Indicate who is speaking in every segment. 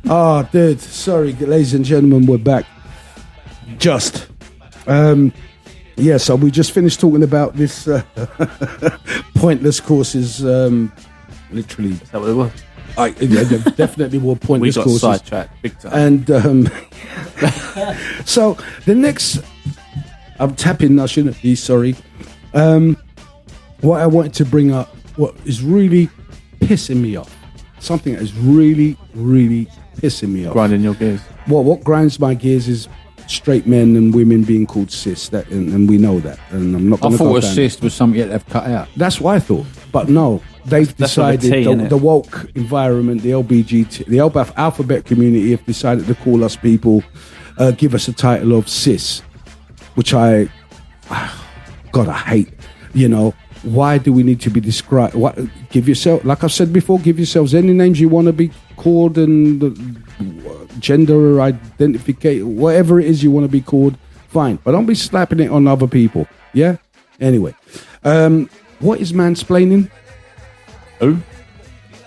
Speaker 1: Oh, dude. Sorry, ladies and gentlemen, we're back. Just. Yeah, so we just finished talking about this pointless courses. Literally.
Speaker 2: Is that what it was?
Speaker 1: There definitely were pointless courses.
Speaker 2: We got sidetracked big time.
Speaker 1: And so the next, I'm tapping, I shouldn't be, sorry. What I wanted to bring up, what is really pissing me off, something that is really, really pissing me off.
Speaker 2: Grinding your gears.
Speaker 1: Well, what grinds my gears is straight men and women being called cis, that, and we know that. And I'm not going to go down.
Speaker 3: I thought a cis was something that they've cut out.
Speaker 1: That's what I thought. But no, they've decided, the woke environment, the LBGT, the alphabet community have decided to call us people, give us a title of cis, which God, I hate. You know, why do we need to be described? Give yourself, like I've said before, give yourselves any names you want to be called, and gender identification, whatever it is you want to be called, fine. But don't be slapping it on other people. Yeah? Anyway. What is mansplaining?
Speaker 2: Who?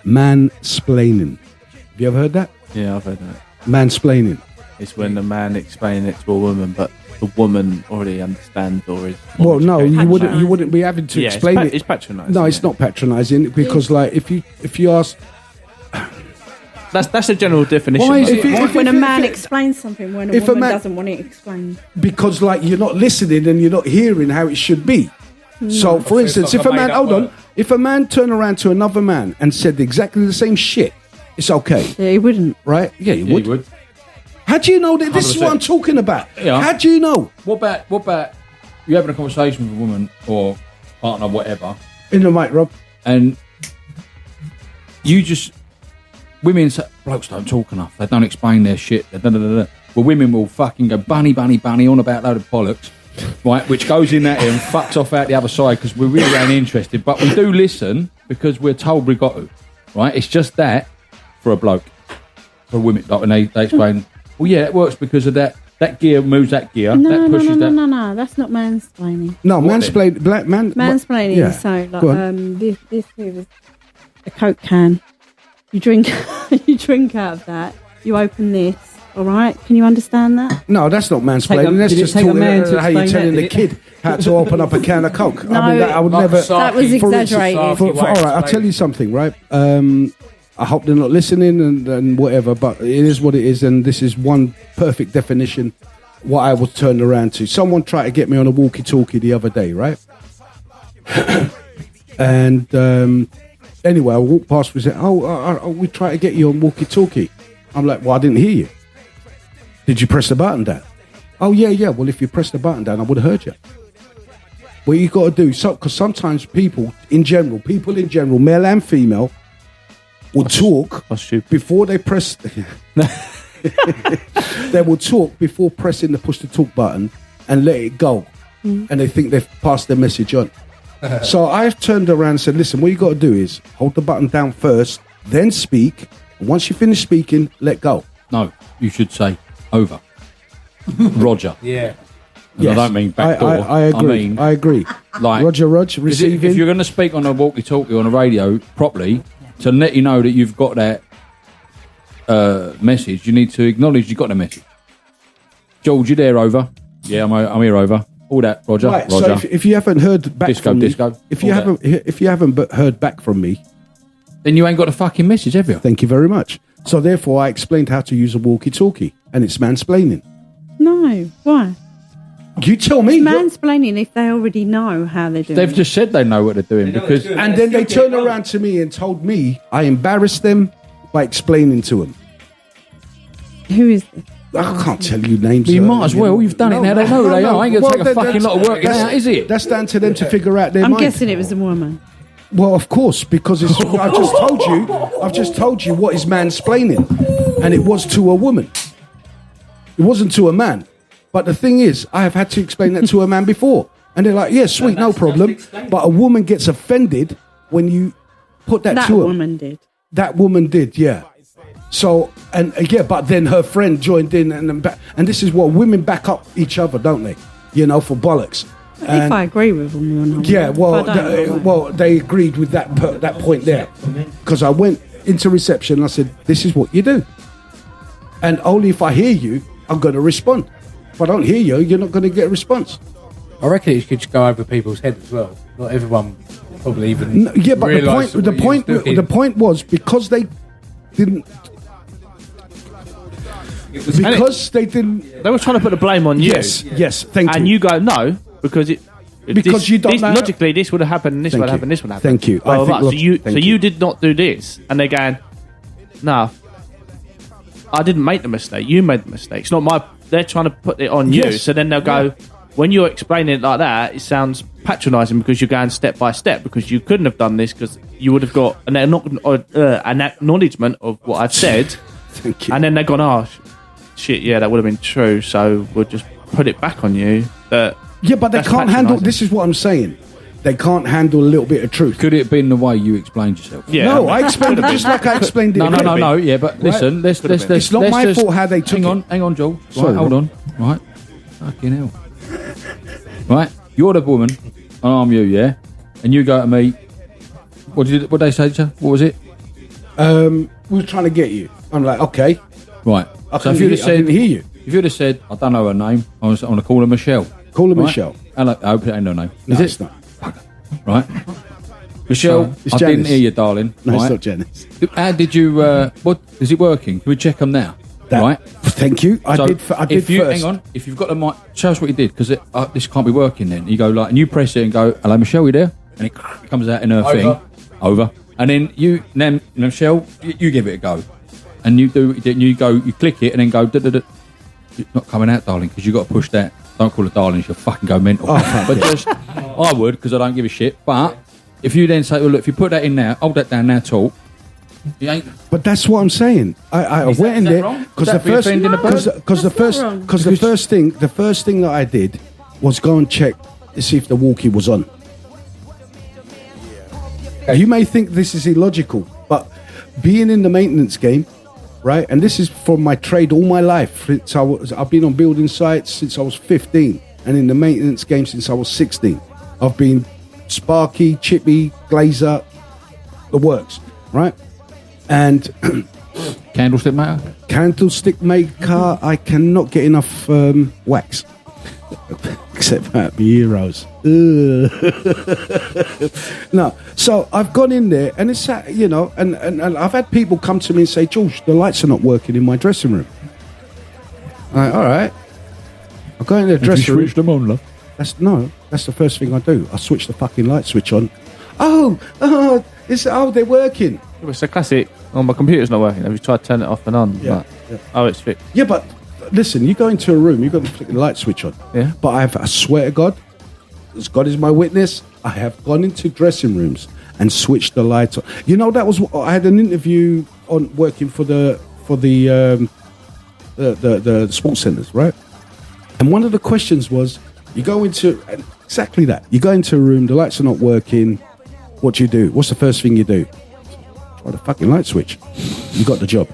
Speaker 1: Mansplaining. Have you ever heard that?
Speaker 2: Yeah, I've heard that.
Speaker 1: Mansplaining.
Speaker 2: It's when the man explains it to a woman, but the woman already understands or is.
Speaker 1: Well, no, you wouldn't be having to explain it.
Speaker 2: It's patronising.
Speaker 1: No, it's not patronising, because like if you ask.
Speaker 2: That's a general definition.
Speaker 1: Why is it,
Speaker 4: when a man explains something, when a woman doesn't want it explained?
Speaker 1: Because like you're not listening and you're not hearing how it should be. So, for instance, if a man turned around to another man and said exactly the same shit, it's okay.
Speaker 4: Yeah, he wouldn't.
Speaker 1: Right? Yeah, he would. How do you know that this 100%. Is what I'm talking about? Yeah. How do you know?
Speaker 3: What about you having a conversation with a woman or partner, whatever?
Speaker 1: In the mic, Rob.
Speaker 3: And you just... Women say, blokes don't talk enough. They don't explain their shit. Well, women will fucking go bunny on about a load of bollocks. Right, which goes in that ear and fucks off out the other side because we're really ain't interested. But we do listen because we're told we got to. Right, it's just that for a bloke. For women, like when they explain, well, yeah, it works because of that. That gear moves that gear.
Speaker 4: No, that's not mansplaining.
Speaker 1: No, mansplaining.
Speaker 4: Yeah. So, like, this here is a Coke can. You drink, out of that. You open this. All right, can you understand that?
Speaker 1: No, that's not mansplaining. That's just talking how you're telling the kid how to open up a can of Coke.
Speaker 4: No,
Speaker 1: I mean, I would never.
Speaker 4: That was exaggerated.
Speaker 1: All right, I'll tell you something, right? I hope they're not listening and whatever, but it is what it is, and this is one perfect definition. What I was turned around to. Someone tried to get me on a walkie-talkie the other day, right? And anyway, I walked past. We said, we tried to get you on walkie-talkie." I'm like, "Well, I didn't hear you. Did you press the button down?" "Oh, yeah. Well, if you pressed the button down, I would have heard you." What you got to do, because sometimes people in general, male and female, will talk before they press. They will talk before pressing the push to talk button and let it go, and they think they've passed their message on. So I've turned around and said, "Listen, what you got to do is hold the button down first, then speak. Once you finish speaking, let go."
Speaker 3: No, you should say over. Roger.
Speaker 1: Yeah.
Speaker 3: Yes. I don't mean back door.
Speaker 1: I agree. I agree.
Speaker 3: Like
Speaker 1: Roger, receiving.
Speaker 3: If you're going to speak on a walkie-talkie on a radio properly, to let you know that you've got that message, you need to acknowledge you've got the message. George, you there? Over? Yeah, I'm here. Over. All that, Roger.
Speaker 1: Right.
Speaker 3: Roger.
Speaker 1: So if you haven't heard back from me, if you haven't heard back from me,
Speaker 3: then you ain't got a fucking message, have you?
Speaker 1: Thank you very much. So therefore, I explained how to use a walkie-talkie, and it's mansplaining.
Speaker 4: No, why?
Speaker 1: You tell me.
Speaker 4: It's mansplaining if they already know how they're doing.
Speaker 3: They've just said they know what they're doing because,
Speaker 1: and then they turned around to me and told me I embarrassed them by explaining to them.
Speaker 4: Who is this?
Speaker 1: I can't tell you names.
Speaker 3: You might as well. You've done it now. They know who they are. Ain't going to take a fucking lot of work out, is it?
Speaker 1: That's down to them to figure out their mind.
Speaker 4: I'm guessing it was a woman.
Speaker 1: Well, of course, because I've just told you what is mansplaining, and it was to a woman. It wasn't to a man. But the thing is, I have had to explain that to a man before, and they're like, "Yeah, sweet, no problem." But a woman gets offended when you put that to her. That woman did, yeah. So, but then her friend joined in, and this is what women back up each other, don't they? You know, for bollocks.
Speaker 4: If I agree with them or not.
Speaker 1: Yeah, well, they agreed with that point there, because I went into reception and I said, "This is what you do." And only if I hear you, I'm going to respond. If I don't hear you, you're not going to get a response.
Speaker 5: I reckon it could just go over people's heads as well. Not everyone probably even.
Speaker 1: No, but the point was because they didn't. Because they didn't.
Speaker 6: They were trying to put the blame on you.
Speaker 1: Yes. Thank you.
Speaker 6: And you go no because it.
Speaker 1: Because you don't know.
Speaker 6: Logically, this would have happened. And this would have happened. This would have happened.
Speaker 1: Thank you.
Speaker 6: So you did not do this, and they're going, no. I didn't make the mistake. You made the mistake. It's not my. They're trying to put it on you. So then they'll go. When you're explaining it like that, it sounds patronising because you're going step by step because you couldn't have done this because you would have got an acknowledgement of what I've said.
Speaker 1: Thank you.
Speaker 6: And then they've gone, oh, shit, yeah, that would have been true. So we'll just put it back on you.
Speaker 1: But they can't handle. This is what I'm saying. They can't handle a little bit of truth.
Speaker 3: Could it have been the way you explained yourself?
Speaker 1: Yeah. No, I explained it just like I explained it.
Speaker 3: No. Yeah, but listen, let's
Speaker 1: it's not my fault how they took it.
Speaker 3: Hang on, Joel. Right, hold on. Right. Fucking hell. Right. You're the woman, and I'm you, yeah? And you go to me. What did they say to you? What was it?
Speaker 1: We were trying to get you. I'm like, okay.
Speaker 3: Right.
Speaker 1: So if you'd have said, I didn't hear you.
Speaker 3: If you'd have said, I don't know her name, I'm going to call her Michelle.
Speaker 1: Call her Michelle.
Speaker 3: I hope it ain't her name.
Speaker 1: No, it's not.
Speaker 3: Right. Michelle, I didn't hear you, darling.
Speaker 1: No,
Speaker 3: right?
Speaker 1: It's not Janice.
Speaker 3: How did you? What is it working? Can we check them now? Right.
Speaker 1: Thank you. I did first.
Speaker 3: Hang on. If you've got the mic, show us what you did because this can't be working. Then you go like, and you press it and go, "Hello, Michelle, you there?" And it comes out in her thing. Over. And then Michelle, you give it a go, and you do. You go, you click it, and then go. It's not coming out, darling, because you got to push that. Don't call her darling, she'll fucking go mental. But just, I would, because I don't give a shit. But if you then say, well, look, if you put that in now, hold that down now, talk. You ain't.
Speaker 1: But that's what I'm saying. I went in there because the first thing that I did was go and check to see if the walkie was on. You may think this is illogical, but being in the maintenance game, right? And this is from my trade all my life. I've been on building sites since I was 15, and in the maintenance game since I was 16. I've been sparky, chippy, glazer, the works, right? And
Speaker 3: candlestick maker.
Speaker 1: Candlestick maker. I cannot get enough wax, except that the heroes. No, so I've gone in there, and it's and I've had people come to me and say, George, the lights are not working in my dressing room. I'm like, all right, I go in the dressing room.
Speaker 3: Switch them on, love.
Speaker 1: That's the first thing I do. I switch the fucking light switch on. They're working.
Speaker 6: It's a classic. Oh, my computer's not working. Have you tried to turn it off and on?
Speaker 1: Yeah.
Speaker 6: Oh, it's fixed.
Speaker 1: Yeah, but listen, you go into a room, you've got to flick the light switch on.
Speaker 6: Yeah.
Speaker 1: But I swear to God, as God is my witness, I have gone into dressing rooms and switched the lights on. You know, that was I had an interview on working for the sports centers, right? And one of the questions was, you go into exactly that. You go into a room, the lights are not working. What do? What's the first thing you do? Try the fucking light switch. You got the job.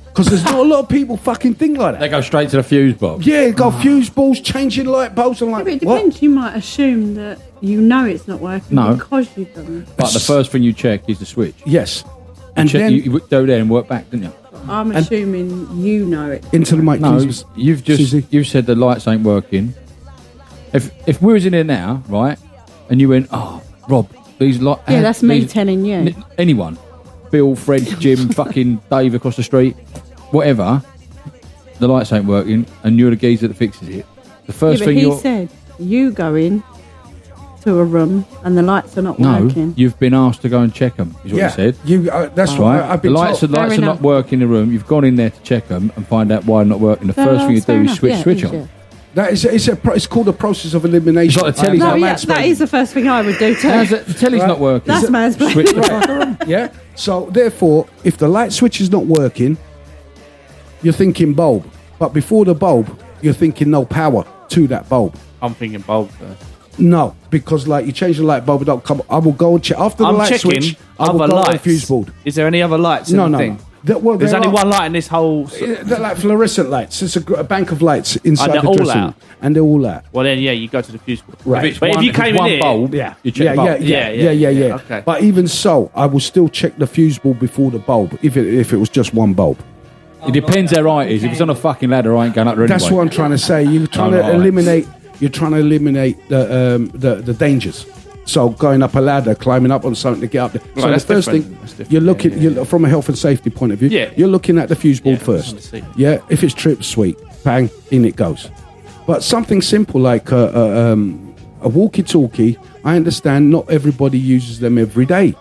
Speaker 1: Because there's not a lot of people fucking think like that.
Speaker 3: They go straight to the fuse box.
Speaker 1: Yeah, fuse balls, changing light bulbs. And like,
Speaker 4: but it depends.
Speaker 1: What?
Speaker 4: You might assume that you know it's not working because you've done it.
Speaker 3: But the first thing you check is the switch.
Speaker 1: Yes. And
Speaker 3: then
Speaker 1: you
Speaker 3: go there and work back, didn't you?
Speaker 4: I'm assuming you know it.
Speaker 1: Into the mic.
Speaker 3: No, you've said the lights ain't working. If we was in here now, right, and you went, oh, Rob, these lights.
Speaker 4: Yeah, that's me telling you.
Speaker 3: Anyone, Bill, Fred, Jim, fucking Dave across the street, whatever. The lights ain't working, and you're the geezer that fixes it. The first thing he
Speaker 4: said, you go in to a room and the lights are not working.
Speaker 3: No, you've been asked to go and check them. Is what you said.
Speaker 1: That's right. I've been
Speaker 3: the lights are not working in the room. You've gone in there to check them and find out why they're not working. The first thing you do is switch on.
Speaker 4: Yeah.
Speaker 1: That is it's called a process of elimination.
Speaker 3: It's like the telly's
Speaker 4: that is the first thing I would do too.
Speaker 3: The telly's not working.
Speaker 4: That's mansplaining.
Speaker 3: Switch the fucker on.
Speaker 1: Yeah. So therefore, if the light switch is not working, you're thinking bulb. But before the bulb, you're thinking no power to that bulb.
Speaker 6: I'm thinking bulb first.
Speaker 1: No, because like you change the light bulb, it don't come. I will go and check after the light switch. I will go on the fuse board.
Speaker 6: Is there any other lights? In the thing?
Speaker 1: There's
Speaker 6: only one light in this whole.
Speaker 1: They're like fluorescent lights. It's a bank of lights inside the
Speaker 6: all
Speaker 1: dressing room, and they're all out.
Speaker 6: Well, then you go to the fuse board.
Speaker 1: Right.
Speaker 6: But if you came in here,
Speaker 3: bulb, you check the bulb.
Speaker 1: Yeah.
Speaker 6: Okay.
Speaker 1: But even so, I will still check the fuse board before the bulb if it was just one bulb.
Speaker 3: It depends how high it is. If it's on a fucking ladder, I ain't going up there anyway.
Speaker 1: That's what I'm trying to say. You're trying to eliminate. You're trying to eliminate the dangers. So going up a ladder, climbing up on something to get up there. So the first thing you're looking, you're from a health and safety point of view.
Speaker 6: Yeah.
Speaker 1: You're looking at the fuse board first. Yeah. If it's tripped, sweet, bang, in it goes. But something simple like a walkie-talkie, I understand not everybody uses them every day,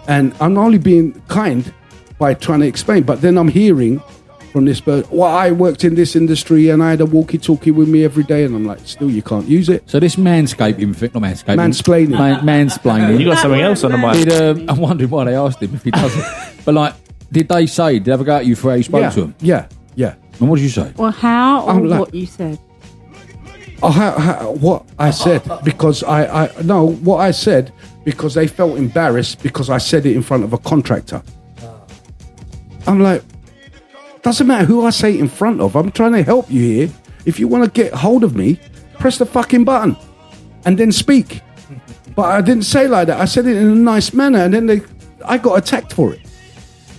Speaker 1: and I'm only being kind by trying to explain. But then I'm hearing from this person, well, I worked in this industry and I had a walkie-talkie with me every day, and I'm like, still, you can't use it.
Speaker 3: So this mansplaining. Mansplaining.
Speaker 6: You got something else on the mind?
Speaker 3: I'm wondering why they asked him if he doesn't. But like, did they have a go at you for how you spoke to them?
Speaker 1: Yeah.
Speaker 3: And what did you say?
Speaker 4: Well, how or what you said?
Speaker 1: What I said, because what I said, because they felt embarrassed because I said it in front of a contractor. I'm like, doesn't matter who I say it in front of. I'm trying to help you here. If you want to get hold of me, press the fucking button and then speak. But I didn't say like that. I said it in a nice manner, and then I got attacked for it.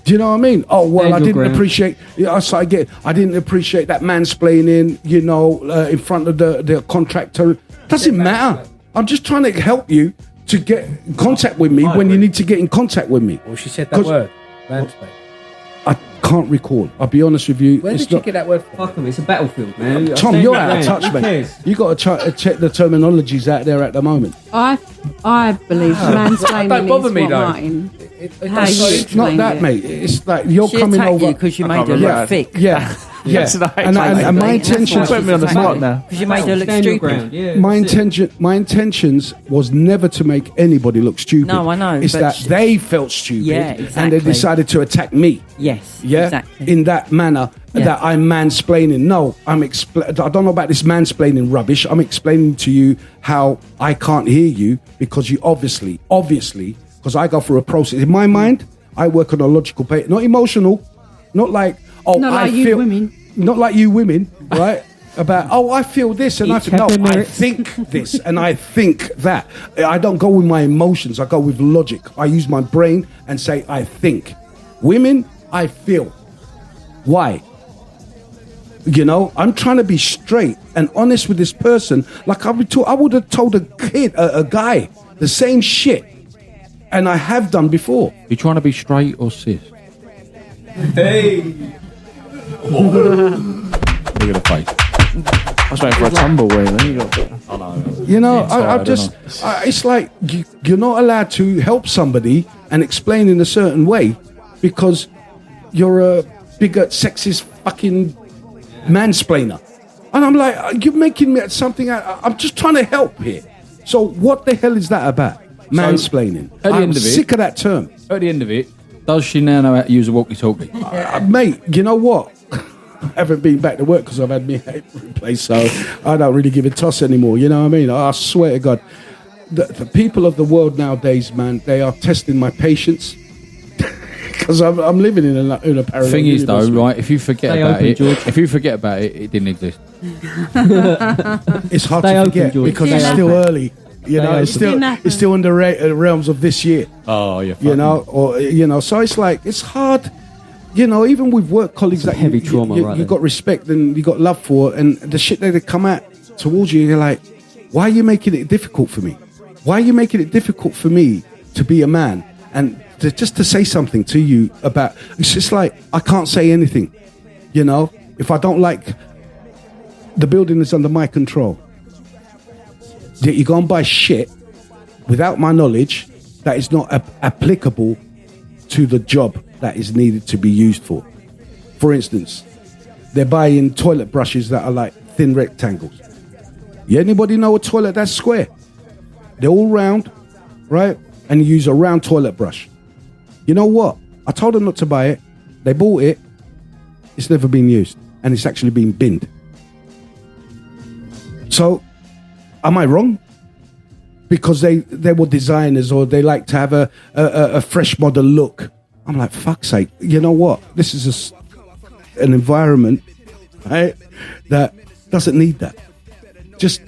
Speaker 1: Do you know what I mean? Oh, well, I didn't appreciate that mansplaining, in front of the contractor. Doesn't matter. I'm just trying to help you to get in contact with me when you need to get in contact with me.
Speaker 5: Well, she said that word, mansplaining.
Speaker 1: I can't recall. I'll be honest with you.
Speaker 5: Where did you get that word from?
Speaker 7: Fuck 'em, it's a battlefield, man.
Speaker 1: Tom, you're out of touch, mate. You got to check the terminologies out there at the moment.
Speaker 4: I believe mansplaining
Speaker 5: don't bother
Speaker 4: is
Speaker 5: me,
Speaker 4: what
Speaker 5: though.
Speaker 4: Martin.
Speaker 5: How
Speaker 4: you
Speaker 1: It's not that, mate. It's like you're coming over
Speaker 7: because you made her look thick.
Speaker 1: Yeah.
Speaker 6: Yes,
Speaker 1: And my intentions.
Speaker 6: Put me on the spot now.
Speaker 7: Because you made her look stupid. Yeah,
Speaker 1: My intentions was never to make anybody look stupid.
Speaker 7: No, I know,
Speaker 1: It's
Speaker 7: but
Speaker 1: that they felt stupid,
Speaker 7: Yeah,
Speaker 1: and they
Speaker 7: exactly.
Speaker 1: decided to attack me.
Speaker 7: Yes,
Speaker 1: Yeah,
Speaker 7: exactly.
Speaker 1: in that manner
Speaker 7: Yeah.
Speaker 1: that I'm mansplaining. No, I don't know about this mansplaining rubbish. I'm explaining to you how I can't hear you because you obviously, because I go through a process in my mind. I work on a logical base, not emotional, not like
Speaker 4: women.
Speaker 1: not like you women, right? About I feel this and I think this and I think that. I don't go with my emotions. I go with logic. I use my brain and say I think. Women, I feel. Why? I'm trying to be straight and honest with this person. Like I would have told a guy, the same shit, and I have done before.
Speaker 3: You trying to be straight or cis?
Speaker 7: Hey.
Speaker 3: Look at the face.
Speaker 6: I was waiting for a tumbleweed.
Speaker 1: It's like you're not allowed to help somebody and explain in a certain way because you're a bigot, sexist, fucking mansplainer. And I'm like, you're making me something. I'm just trying to help here. So what the hell is that about? Mansplaining. I'm sick of that term.
Speaker 3: At the end of it, does she now know how to use a walkie-talkie?
Speaker 1: Mate, you know what? I haven't been back to work because I've had me hip replaced, so I don't really give a toss anymore. You know what I mean? I swear to God, the people of the world nowadays, man, they are testing my patience because I'm living in a parallel.
Speaker 3: Thing is, though, right? If you forget about it, it didn't exist.
Speaker 1: It's hard to forget because it's still early. It's still in the realms of this year.
Speaker 3: Oh, yeah.
Speaker 1: So it's like it's hard. Even with work colleagues that
Speaker 7: heavy trauma,
Speaker 1: you got respect and you got love for, and the shit that they come at towards you, you're like, why are you making it difficult for me? Why are you making it difficult for me to be a man and just to say something to you about? It's just like I can't say anything. If I don't like the building is under my control. That you go and buy shit without my knowledge that is not applicable to the job that is needed to be used for. For instance, they're buying toilet brushes that are like thin rectangles. Anybody know a toilet that's square? They're all round, right? And you use a round toilet brush. You know what? I told them not to buy it. They bought it. It's never been used. And it's actually been binned. So, am I wrong? Because they were designers or they like to have a fresh modern look. I'm like, fuck's sake. You know what? This is an environment, right, that doesn't need that. Just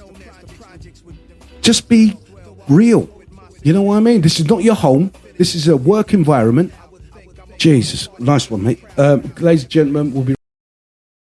Speaker 1: be real. You know what I mean? This is not your home. This is a work environment. Jesus, nice one, mate. Ladies and gentlemen, we'll be